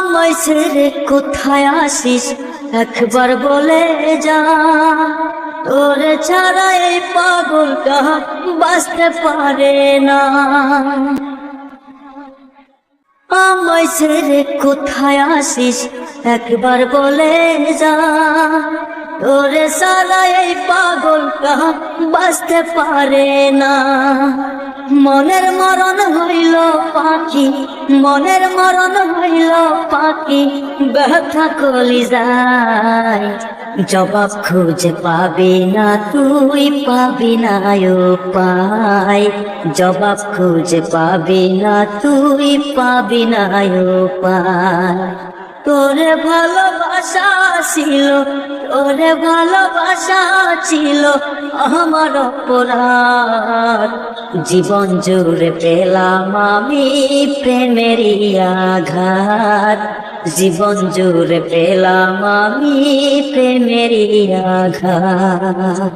আমায় ছেড়ে কোথায় আসিস একবার বলে যা, তোরে ছাড়া এই পাগলটা বাঁচতে পারে না। আমায় ছেড়ে কোথায় আসিস একবার বলে যা, তোরে ছাড়া এই পাগলটা বাঁচতে পারে না। মনের মরণ হইল পাখি, মনের মরণ হইল পাখি, ব্যথা কলিজায় জবাব খুঁজে পাবি না তুই, পাবি না উপায়। জবাব খুঁজে পাবি না তুই, পাবি না উপায়। তোরে ভালোবাসা ছিল, তোরে ভালোবাসা ছিল আমার অপরাধ। জীবন জুড়ে পেলাম আমি প্রেমেরই আঘাত, জীবন জুড়ে পেলাম আমি প্রেমেরই আঘাত।